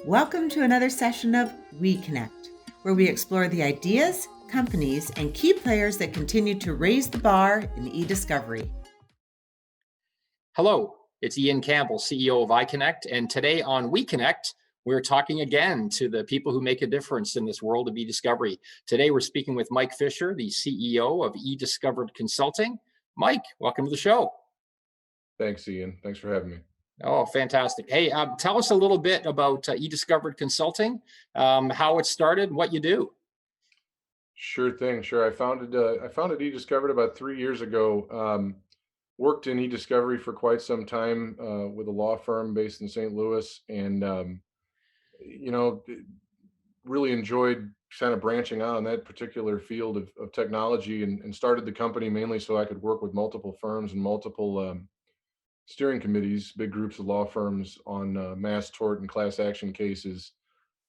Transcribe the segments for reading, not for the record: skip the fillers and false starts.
Welcome to another session of weCONECT, where we explore the ideas, companies, and key players that continue to raise the bar in eDiscovery. Hello, it's Ian Campbell, CEO of iCONECT, and today on weCONECT, we're talking again to the people who make a difference in this world of eDiscovery. Today, we're speaking with Mike Fischer, the CEO of eDiscovered Consulting. Mike, welcome to the show. Thanks, Ian. Thanks for having me. Oh, fantastic. Hey, tell us a little bit about eDiscovered Consulting, how it started, and what you do. Sure thing. Sure. I founded eDiscovered about 3 years ago. Worked in eDiscovery for quite some time with a law firm based in St. Louis, and really enjoyed kind of branching out on that particular field of technology, and started the company mainly so I could work with multiple firms and multiple steering committees, big groups of law firms on mass tort and class action cases.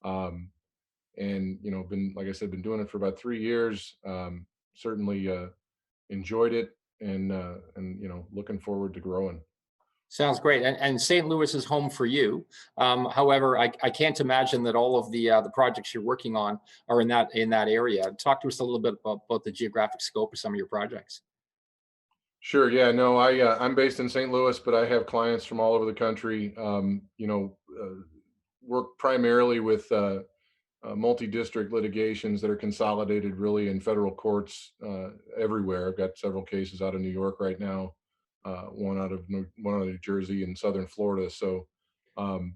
Um, and been, like I said, been doing it for about 3 years. Certainly enjoyed it, and looking forward to growing. Sounds great. And St. Louis is home for you. However, I can't imagine that all of the projects you're working on are in that area. Talk to us a little bit about the geographic scope of some of your projects. Sure. Yeah. No, I'm based in St. Louis, but I have clients from all over the country. Work primarily with multi-district litigations that are consolidated really in federal courts everywhere. I've got several cases out of New York right now, one out of New Jersey and Southern Florida. So, um,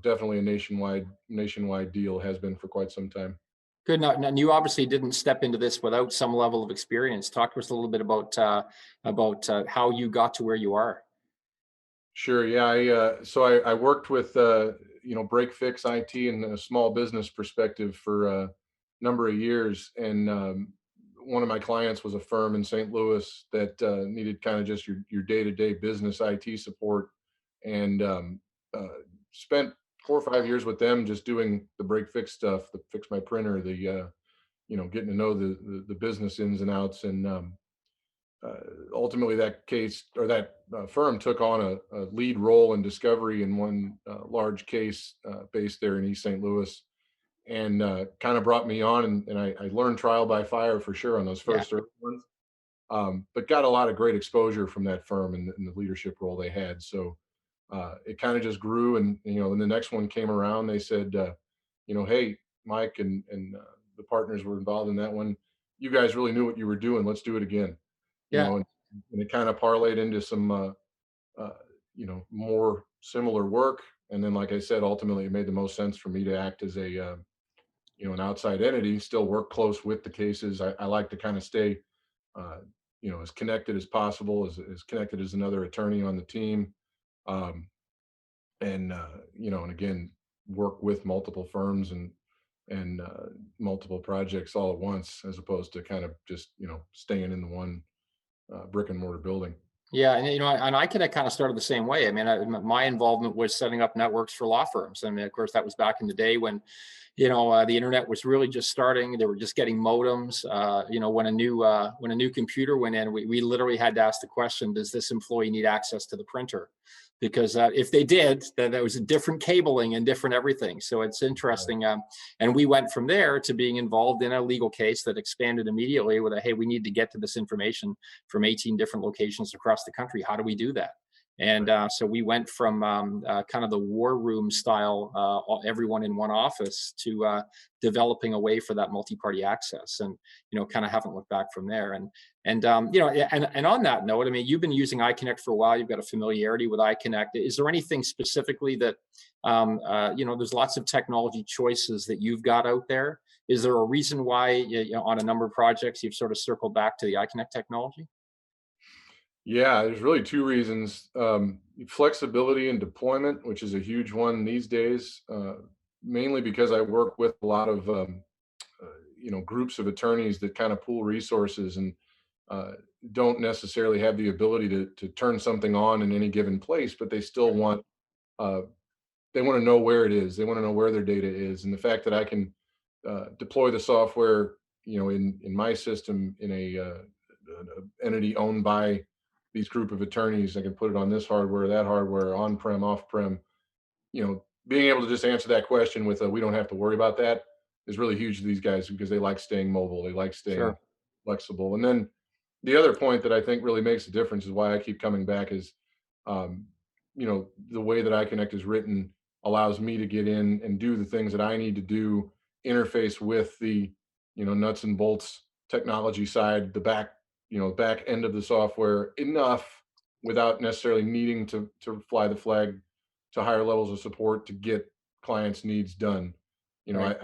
definitely a nationwide deal, has been for quite some time. Good. Now, you obviously didn't step into this without some level of experience. Talk to us a little bit about how you got to where you are. Sure. Yeah. I worked with break fix IT in a small business perspective for a number of years, and one of my clients was a firm in St. Louis that needed kind of just your day-to-day business IT support, and spent 4 or 5 years with them just doing the break fix stuff, the fix my printer, the getting to know the business ins and outs, and ultimately that case, or that firm, took on a lead role in discovery in one large case based there in East St. Louis, and kind of brought me on, and I learned trial by fire for sure on those Yeah. first early ones, but got a lot of great exposure from that firm and the leadership role they had. So it kind of just grew, and when the next one came around, they said, hey, Mike, and the partners were involved in that one. You guys really knew what you were doing. Let's do it again. Yeah. And it kind of parlayed into some more similar work. And then, like I said, ultimately it made the most sense for me to act as a an outside entity, still work close with the cases. I like to kind of stay uh, as connected as possible, as connected as another attorney on the team. Um, and again, work with multiple firms and multiple projects all at once, as opposed to kind of just staying in the one brick and mortar building. Yeah, and I kind of started the same way. I mean, my involvement was setting up networks for law firms. I mean, of course, that was back in the day when, the internet was really just starting. They were just getting modems. When a new computer went in, we literally had to ask the question: does this employee need access to the printer? Because if they did, then there was a different cabling and different everything. So it's interesting. And we went from there to being involved in a legal case that expanded immediately with hey, we need to get to this information from 18 different locations across the country. How do we do that? And so we went from kind of the war room style, everyone in one office, to developing a way for that multi-party access, and kind of haven't looked back from there. And on that note, I mean, you've been using iCONECT for a while. You've got a familiarity with iCONECT. Is there anything specifically that there's lots of technology choices that you've got out there? Is there a reason why on a number of projects you've sort of circled back to the iCONECT technology? Yeah, there's really two reasons. Flexibility and deployment, which is a huge one these days, mainly because I work with a lot of groups of attorneys that kind of pool resources, and uh, don't necessarily have the ability to turn something on in any given place, but they still want uh, they want to know where it is. They want to know where their data is, and the fact that I can deploy the software, in my system, in an entity owned by these group of attorneys. I can put it on this hardware, that hardware, on-prem, off-prem. being able to just answer that question with a, we don't have to worry about that is really huge to these guys because they like staying mobile. They like staying Sure. flexible. And then the other point that I think really makes a difference is why I keep coming back is, um, the way that iConnect is written allows me to get in and do the things that I need to do, interface with the, nuts and bolts technology side, the back end of the software enough without necessarily needing to fly the flag to higher levels of support to get clients' needs done. Right.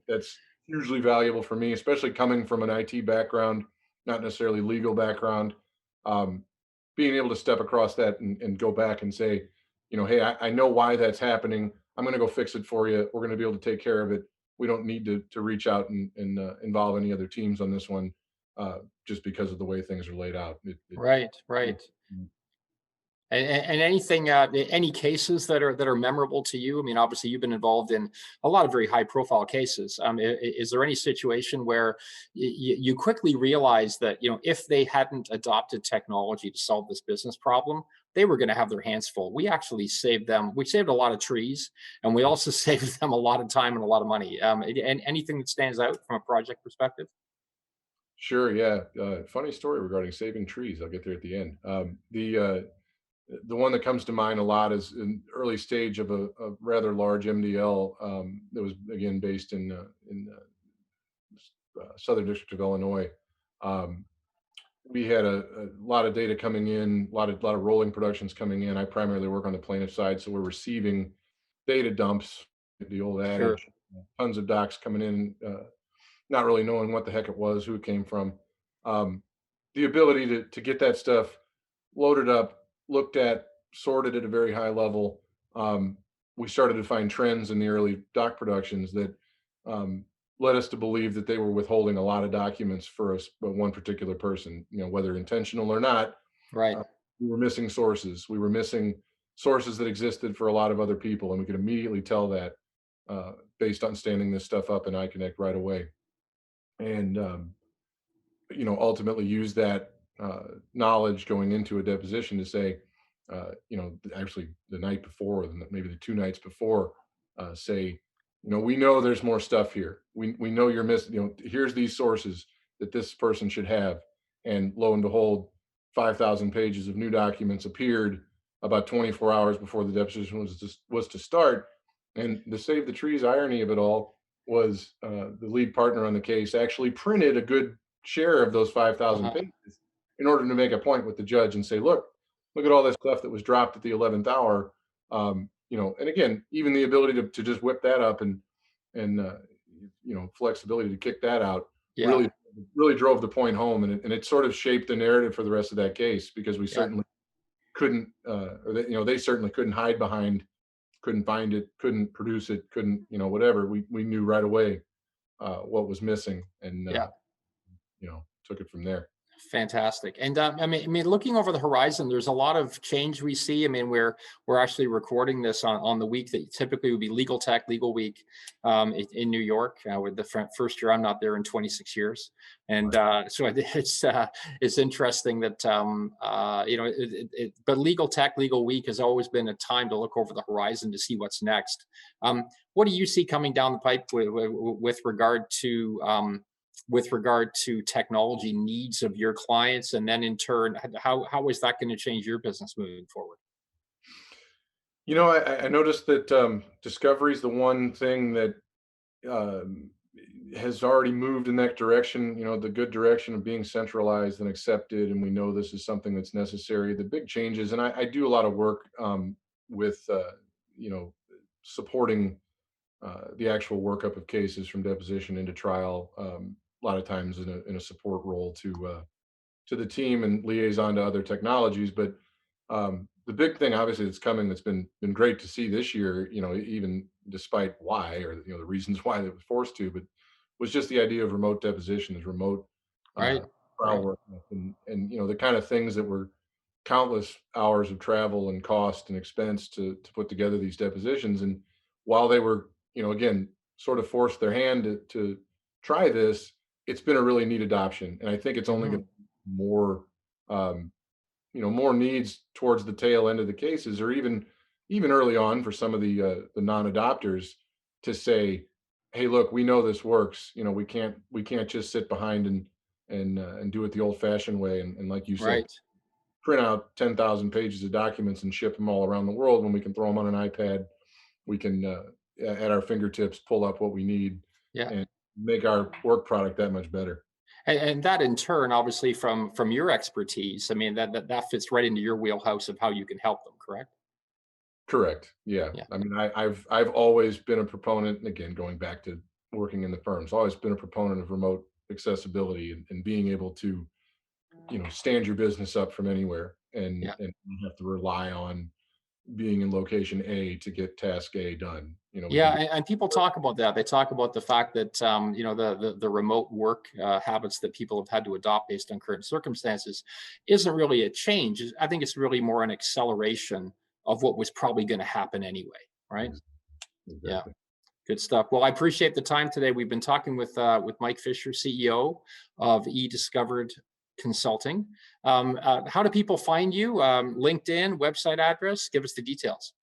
That's hugely valuable for me, especially coming from an IT background, not necessarily legal background. Um, Being able to step across that and go back and say, hey, I know why that's happening. I'm going to go fix it for you. We're going to be able to take care of it. We don't need to reach out and involve any other teams on this one, just because of the way things are laid out. Right. Right. And anything, any cases that are memorable to you? I mean, obviously, you've been involved in a lot of very high-profile cases. Is there any situation where you quickly realize that if they hadn't adopted technology to solve this business problem, they were going to have their hands full? We actually saved them. We saved a lot of trees, and we also saved them a lot of time and a lot of money. And anything that stands out from a project perspective? Sure. Yeah. Funny story regarding saving trees. I'll get there at the end. The one that comes to mind a lot is an early stage of a rather large MDL, that was again based in Southern District of Illinois. Um, we had a lot of data coming in, a lot of rolling productions coming in. I primarily work on the plaintiff side, so we're receiving data dumps, the old Sure. adage, tons of docs coming in, not really knowing what the heck it was, who it came from. Um, the ability to get that stuff loaded up, looked at, sorted at a very high level. Um, we started to find trends in the early doc productions that, um, led us to believe that they were withholding a lot of documents for us, but one particular person, whether intentional or not. Right. uh, we were missing sources. We were missing sources that existed for a lot of other people, and we could immediately tell that, based on standing this stuff up in iConnect right away. And ultimately use that, knowledge going into a deposition to say, actually the night before, or maybe the 2 nights before, say, we know there's more stuff here. We know you're missing. Here's these sources that this person should have, and lo and behold, 5,000 pages of new documents appeared about 24 hours before the deposition was to start. And the save the trees irony of it all was, the lead partner on the case actually printed a good share of those 5,000 Uh-huh. pages in order to make a point with the judge and say, look at all this stuff that was dropped at the 11th hour. And again, even the ability to just whip that up and flexibility to kick that out Yeah. really, really drove the point home. And it sort of shaped the narrative for the rest of that case, because we Yeah. certainly couldn't, they certainly couldn't hide behind, couldn't find it, couldn't produce it, couldn't, whatever. We knew right away, what was missing, and, Yeah. took it from there. Fantastic. And I mean, looking over the horizon, there's a lot of change we see. I mean, we're actually recording this on the week that typically would be Legal Tech Legal Week, in New York. With the first year, I'm not there in 26 years, and so it's interesting that but Legal Tech Legal Week has always been a time to look over the horizon to see what's next. What do you see coming down the pipe with regard to technology needs of your clients, and then in turn, how is that going to change your business moving forward? I noticed that, discovery is the one thing that, um, has already moved in that direction, the good direction of being centralized and accepted. And we know this is something that's necessary. The big changes, and I do a lot of work, with, you know, supporting, the actual workup of cases from deposition into trial. A lot of times in a support role to the team and liaison to other technologies. But, the big thing, obviously, that's coming, that's been great to see this year, even despite why, or the reasons why they were forced to, but was just the idea of remote deposition, as remote, uh, Right. trial Right. work, and the kind of things that were countless hours of travel and cost and expense to put together these depositions. And while they were, again, sort of forced their hand to try this, it's been a really neat adoption, and I think it's only going Hmm. to more, um, more needs towards the tail end of the cases, or even even early on for some of the non-adopters to say, hey, look, we know this works. You know, we can't just sit behind and do it the old-fashioned way. And like you said, Right. print out 10,000 pages of documents and ship them all around the world when we can throw them on an iPad. We can, at our fingertips, pull up what we need Yeah. and make our work product that much better. And that in turn, obviously from your expertise, I mean, that fits right into your wheelhouse of how you can help them, correct? Correct. Yeah. Yeah. I mean, I've always been a proponent, and again, going back to working in the firms, always been a proponent of remote accessibility and being able to, stand your business up from anywhere and Yeah. not have to rely on being in location A to get task A done. We Yeah, can do. and people talk about that. They talk about the fact that the remote work habits that people have had to adopt based on current circumstances isn't really a change. I think it's really more an acceleration of what was probably going to happen anyway, right? Yeah, Exactly. good stuff. Well, I appreciate the time today. We've been talking with Mike Fischer, CEO of eDiscovered Consulting. How do people find you? LinkedIn, website address? Give us the details.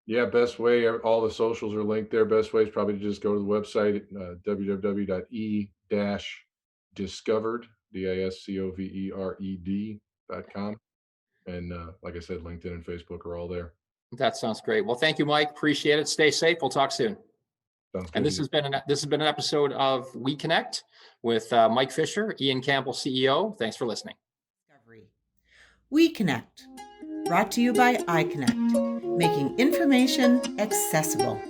Yeah, best way, all the socials are linked there. Best way is probably to just go to the website, www.e-discovered, discovered.com. And like I said, LinkedIn and Facebook are all there. That sounds great. Well, thank you, Mike. Appreciate it. Stay safe. We'll talk soon. Sounds And good to you. this has been an episode of weCONECT with Mike Fischer, Ian Campbell, CEO. Thanks for listening. Discovery. weCONECT, brought to you by iCONECT, making information accessible.